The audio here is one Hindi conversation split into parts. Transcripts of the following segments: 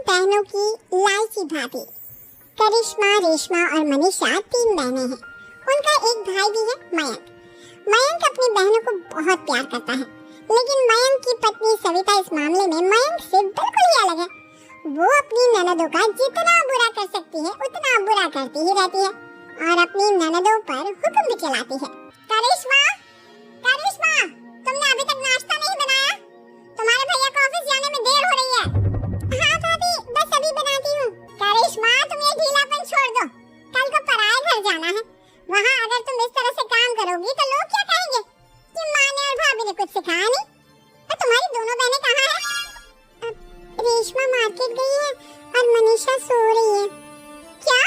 बहनों की लालची भाभी। करिश्मा, रेशमा और मनीषा 3 बहनें हैं। उनका एक भाई भी है, मयंक। मयंक अपनी बहनों को बहुत प्यार करता है, लेकिन मयंक की पत्नी सविता इस मामले में मयंक से बिल्कुल ही अलग है। वो अपनी ननदों का जितना बुरा कर सकती है उतना बुरा करती ही रहती है और अपनी ननदों पर हुक्म भी चलाती है। करिश्मा, करिश्मा, तुमने अभी तक नाश्ता नहीं बनाया? तुम्हारे भैया को ऑफिस जाने में देर हो रही है। हाँ भाभी, बस अभी बनाती हूँ। करिश्मा, तुम ये ढीलापन छोड़ दो। कल को पराए घर जाना है। वहाँ अगर तुम इस तरह से काम करोगी तो लोग क्या कहेंगे कि माँ ने और भाभी ने कुछ सिखाया नहीं। और तुम्हारी दोनों बहनें कहाँ हैं? रेशमा मार्केट गई है और मनीषा सो रही है। क्या?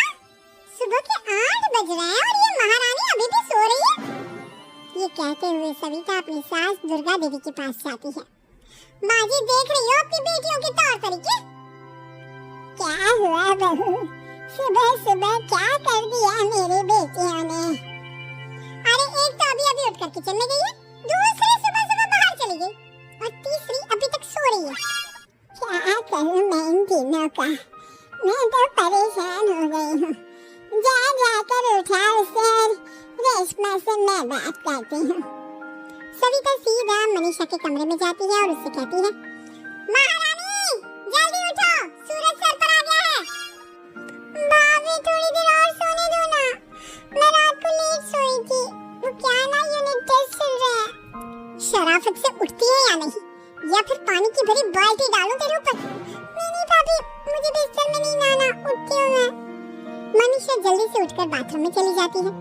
सुबह के 8 बज रहे हैं और ये महारानी अभी भी सो रही है? ये कहते हुए सविता अपनी सास दुर्गा देवी के पास जाती है। बाजी, देख रही हो अपनी बेटियों के तौर तरीके? क्या हुआ बहू? सुबह सुबह क्या कर दिया मेरी बेटियों ने? अरे एक तो अभी अभी उठकर किचन में गई है, दूसरी सुबह सुबह बाहर चली गई और तीसरी अभी तक सो रही है। क्या करूं मैं इन तीनों का? मैं तो परेशान हो गई हूँ। जा जाकर उठा उसे, रेशमा से मैं बात करती हूँ। सविता सीधा मनीषा के कमरे में जाती है और उससे कहती है, महारानी जल्दी उठो, सूरज सर पर आ गया है। भाभी थोड़ी देर और सोने दो ना, मैं रात को लेट सोई थी। वो क्या ना यूनिट टेस्ट चल रहा है। शराफत से उठती है या नहीं, या फिर पानी की भरी बाल्टी डालूं तेरे ऊपर? नहीं भाभी, मुझे बिस्तर में नहीं नहाना, उठती हूँ मैं। मनीषा जल्दी से उठकर बाथरूम में चली जाती है।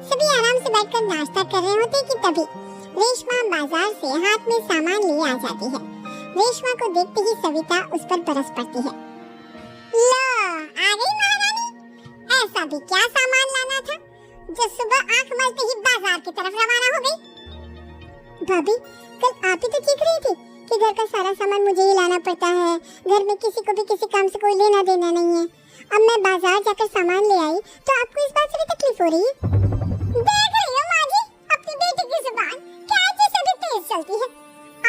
सभी आराम से बैठकर नाश्ता कर रहे होते कि तभी रेशमा बाजार से हाथ में सामान लिए आ जाती है। रेशमा को देखते ही सविता उस पर बरस पड़ती है। लो, आ गई महारानी। ऐसा भी क्या सामान लाना था जो सुबह आंख मलते ही बाजार की तरफ रवाना हो गई? भाभी, कल आप ही तो चीख रही थी कि घर का सारा सामान मुझे ही लाना पड़ता है, घर में किसी को भी किसी काम से कोई लेना देना नहीं है। अब मैं बाजार जाकर सामान ले आई तो आपको इस बात से भी तकलीफ हो रही है? देख रही हो माँ जी, अपनी बेटी की जुबान कैसे सभी तेज चलती है।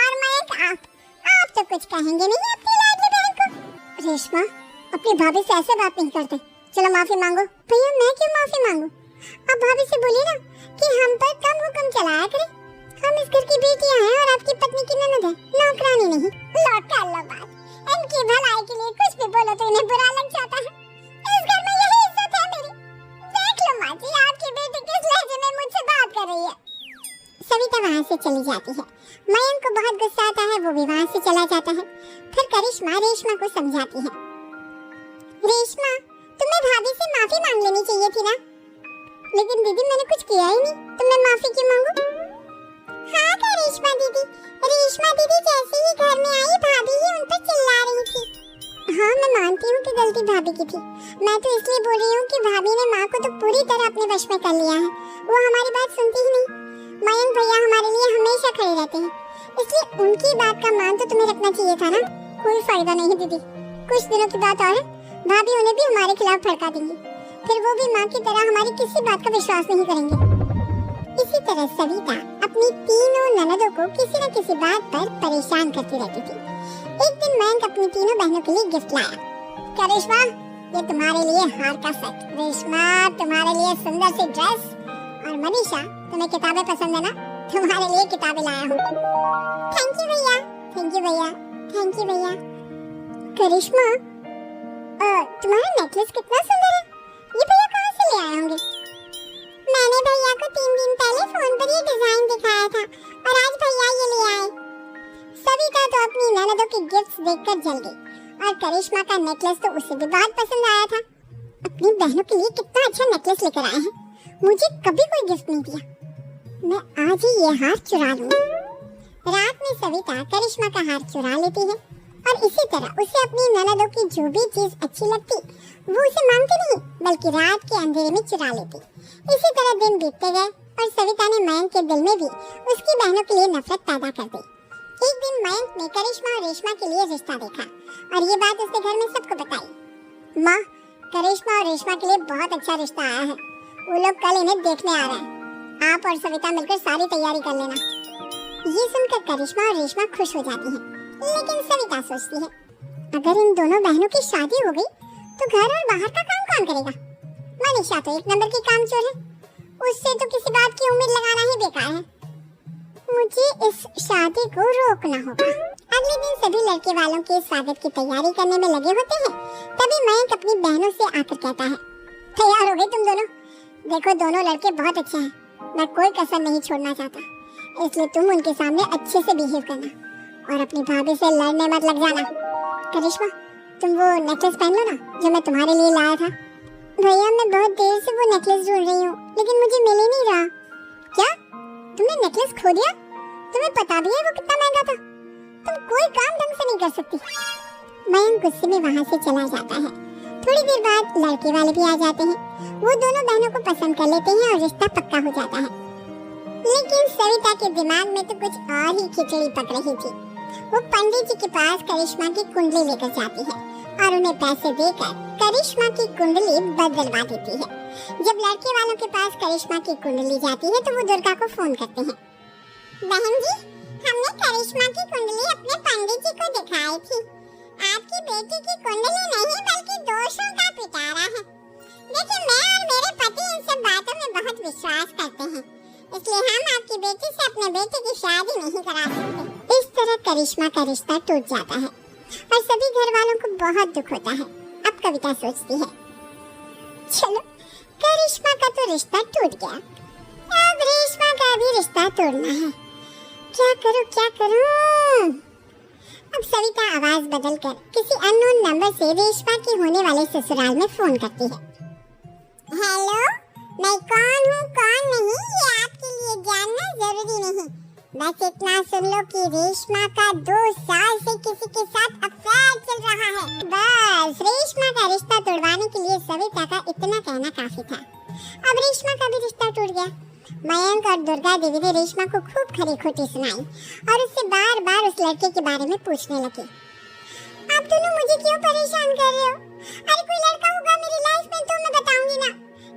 और मैं आप तो कुछ कहेंगे नहीं अपनी लाडली बहन को? रेशमा, अपनी भाभी से ऐसे बात नहीं करते। चलो माफी मांगो। भैया, मैं क्यों माफी मांगू? अब भाभी से बोलिए ना कि हम पर कम हुक्म चलाया करें। हम इस घर की बेटियां हैं और आपकी पत्नी की ननद है, नौकरानी नहीं। लौट कर लो बात। इनकी भलाई के लिए कुछ भी बोलो तो इन्हें बुरा लग जाता है। इस घर में यही इज्जत है मेरी। देख लो माँ जी, आपकी बेटी किस लहजे में मुझसे बात कर रही है। सविता वहाँ से चली जाती है। मयंक को बहुत गुस्सा आता है, वो भी वहाँ से चला जाता है। फिर करिश्मा रेशमा को समझाती है, रेशमा, तुम्हें भाभी से माफी मांग लेनी चाहिए थी ना। लेकिन दीदी, मैंने कुछ किया ही नहीं, तो मैं माफी क्यों मांगू? हाँ करिश्मा दीदी, रेशमा दीदी जैसे ही घर में आई भाभी ही उन पर चिल्ला रही थी। हाँ, मैं मानती हूँ कि गलती भाभी की थी। मैं तो इसलिए बोल रही हूँ कि भाभी ने माँ को तो पूरी तरह अपने वश में कर लिया है। वो हमारी बात सुनती ही नहीं। मयंक भैया हमारे लिए हमेशा खड़े रहते हैं, इसलिए उनकी बात का मान तो तुम्हें रखना चाहिए था ना। कोई फायदा नहीं दीदी, कुछ दिनों की बात और है, भाभी उन्हें भी हमारे खिलाफ भड़का देंगी। फिर वो भी माँ की तरह हमारी किसी बात का विश्वास नहीं करेंगे। इसी तरह सविता अपनी तीनों ननदों को किसी न किसी बात पर परेशान करती रहती थी। एक दिन मयंक अपनी तीनों बहनों के लिए गिफ्ट लाया। क्या रेशमा, ये तुम्हारे लिए हार का सेट, रेशमा तुम्हारे लिए सुंदर सी ड्रेस, और मनीषा तुम्हें किताबें पसंद है ना, तुम्हारे लिए किताबें लाया हूँ। थैंक यू भैया, थैंक यू भैया, थैंक यू भैया। करिश्मा, तुम्हारा नेकलेस कितना सुंदर है, ये भैया कहाँ से ले आए होंगे? मैंने भैया को 3 दिन पहले फोन पर ये डिजाइन दिखाया था और आज भैया ये ले आए। सविता तो अपनी ननदों के गिफ्ट्स देखकर जल गई और करिश्मा का नेकलेस तो उसे भी बहुत पसंद आया था। अपनी बहनों के लिए कितना अच्छा नेकलेस लेकर आए हैं, मुझे कभी कोई गिफ्ट नहीं दिया। मैं आज ही ये हार चुरा लूंगी। रात में सविता करिश्मा का हार चुरा लेती है और इसी तरह उसे अपनी ननदों की जो भी चीज अच्छी लगती वो उसे मांगती नहीं, बल्कि रात के अंधेरे में चुरा लेती। इसी तरह दिन बीतते गए और सविता ने मयंक के दिल में भी उसकी बहनों के लिए नफरत पैदा कर दी। एक दिन मयंक ने करिश्मा और रेशमा के लिए रिश्ता देखा और ये बात उसने घर में सबको बताई। माँ, करिश्मा और रेशमा के लिए बहुत अच्छा रिश्ता आया है, वो लोग कल इन्हें देखने आ रहे हैं। आप और सविता मिलकर सारी तैयारी कर लेना। ये सुनकर करिश्मा और रेशमा खुश हो जाती हैं, लेकिन सविता सोचती है, अगर इन दोनों बहनों की शादी हो गई तो घर और बाहर का काम कौन करेगा? मनीषा तो एक नंबर की कामचोर है, उससे तो किसी बात की उम्मीद लगाना ही बेकार है। मुझे इस शादी को रोकना होगा। अगले दिन सभी लड़के वालों के स्वागत की तैयारी करने में लगे होते हैं। तभी मयंक अपनी बहनों से आकर कहता है, तैयार हो गए तुम दोनों? देखो दोनों लड़के बहुत अच्छे हैं, मैं कोई कसर नहीं छोड़ना चाहता, इसलिए तुम उनके सामने अच्छे से बिहेव करना और अपनी भाभी से लड़ने मत लग जाना। करिश्मा, तुम वो नेकलेस पहन लो ना जो मैं तुम्हारे लिए लाया था। भैया मैं बहुत देर से वो नेकलेस ढूंढ रही हूँ, लेकिन मुझे मिल ही नहीं रहा। क्या तुमने नेकलेस खो दिया? तुम्हें पता भी है वो कितना महंगा था? तुम कोई काम ढंग से नहीं कर सकती। मयंक गुस्से में वहाँ से चला जाता है। थोड़ी देर बाद लड़के वाले भी आ जाते हैं। वो दोनों बहनों को पसंद कर लेते हैं और रिश्ता पक्का हो जाता है। लेकिन सविता के दिमाग में तो कुछ और ही खिचड़ी पक रही थी। वो पंडित जी के पास करिश्मा की कुंडली लेकर जाती है और उन्हें पैसे देकर करिश्मा की कुंडली बदलवा देती है। जब लड़के वालों के पास करिश्मा की कुंडली जाती है तो वो दुर्गा को फोन करते हैं। बहन जी, हमने करिश्मा की कुंडली अपने पंडित जी को दिखाई थी। आपकी बेटी की कुंडली नहीं बल्कि दोषों का पिटारा है। देखिए मैं और मेरे पति इन सब बातों में बहुत विश्वास करते हैं, इसलिए हम आपकी बेटी से अपने बेटे की शादी नहीं करा सकते। इस तरह करिश्मा का रिश्ता टूट जाता है और सभी घर वालों को बहुत दुख होता है। अब कविता सोचती है, चलो करिश्मा का तो रिश्ता टूट गया, अब रेशमा का भी रिश्ता तोड़ना है। क्या करूं? अब सविता आवाज बदलकर किसी अननोन नंबर से रेशमा के होने वाले ससुराल में फोन करती है। हेलो, मैं कौन हूँ कौन नहीं ये आपके लिए जानना जरूरी नहीं, बस इतना सुन लो कि रेशमा का 2 साल से किसी के साथ अफेयर चल रहा है। बस रेशमा का रिश्ता तोड़वाने के लिए सविता का इतना कहना काफी था। अब रेशमा का भी रिश्ता टूट गया। मयंक और दुर्गा देवी ने रेशमा को खूब खरी खोटी सुनाई और उससे बार बार उस लड़के के बारे में पूछने लगी। आप दोनों मुझे क्यों परेशान कर रहे हो? अरे कोई लड़का होगा मेरी लाइफ में तो मैं बताऊंगी ना,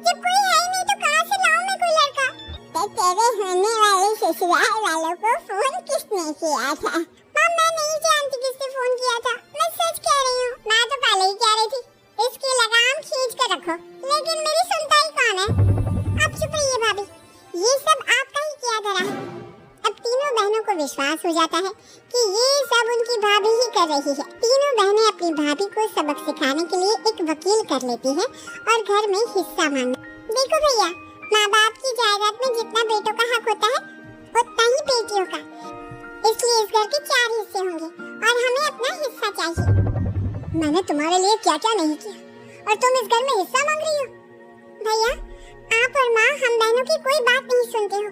जब कोई है ही नहीं तो कहाँ से लाऊं मैं कोई लड़का? तो तेरे होने वाले ससुराल वालों को फोन किसने किया था? मैं नहीं जानती किसने फोन किया था, मैं सच कह रही हूँ। मैं तो पहले ही कह रही थी इसकी लगाम खींच कर रखो, लेकिन मेरी सुनता ही कौन है? आप चुप रहिए भाभी, ये सब आपका ही किया धरा है। अब तीनों बहनों को विश्वास हो जाता है कि ये सब उनकी भाभी ही कर रही है। तीनों बहनें अपनी भाभी को सबक सिखाने के लिए एक वकील कर लेती हैं और घर में हिस्सा मांगती। देखो भैया, माँ बाप की जायदाद में जितना बेटों का हक होता है उतना ही बेटियों का, इसलिए इस घर के 4 हिस्से होंगे और हमें अपना हिस्सा चाहिए। मैंने तुम्हारे लिए क्या क्या नहीं किया और तुम इस घर में हिस्सा मांग रही हो? भैया आप और माँ हम बहनों की कोई बात नहीं सुनते हो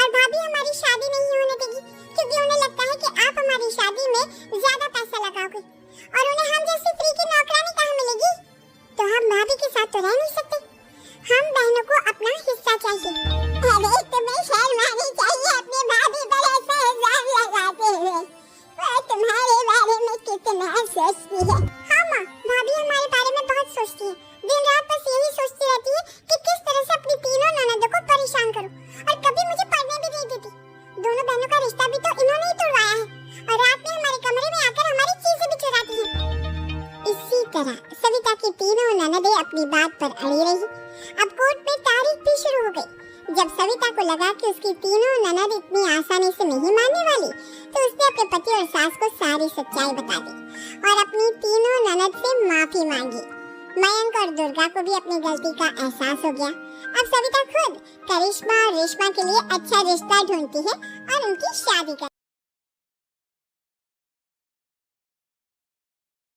और भाभी हमारी शादी नहीं होने देगी क्योंकि उन्हें लगता है कि आप हमारी शादी में ज्यादा पैसा लगाओगे और उन्हें हम जैसी फ्री की नौकरानी कहाँ मिलेगी। तो हम भाभी के साथ तो रह नहीं सकते, हम बहनों को अपना हिस्सा चाहिए। अरे तुम्हें शर्म आनी चाहिए अपनी भाभी पर ऐसा इल्जाम लगाते हुए, वो तुम्हारे बारे में कितना सोचती है। हाँ माँ, भाभी हमारे बारे में बहुत सोचती है, दिन रात बस यही सोचती रहती है कि किस तरह से अपनी तीनों ननदों को परेशान करूं और कभी मुझे पढ़ने भी नहीं देती। दोनों बहनों का रिश्ता भी तो इन्होंने ही तोड़वाया है और रात में हमारे कमरे में आकर हमारी चीजें भी चुराती हैं। इसी तरह सविता की तीनों ननदें अपनी बात पर अड़ी रही। अब कोर्ट में तारीख भी शुरू हो गई। जब सविता को लगा कि उसकी तीनों ननद इतनी आसानी से नहीं मानने वाली, तो उसने अपने पति और सास को सारी सच्चाई बता दी और अपनी तीनों ननद से माफी मांगी। मयंक और दुर्गा को भी अपनी गलती का एहसास हो गया। अब सविता खुद करिश्मा और रेशमा के लिए अच्छा रिश्ता ढूंढती है और उनकी शादी कर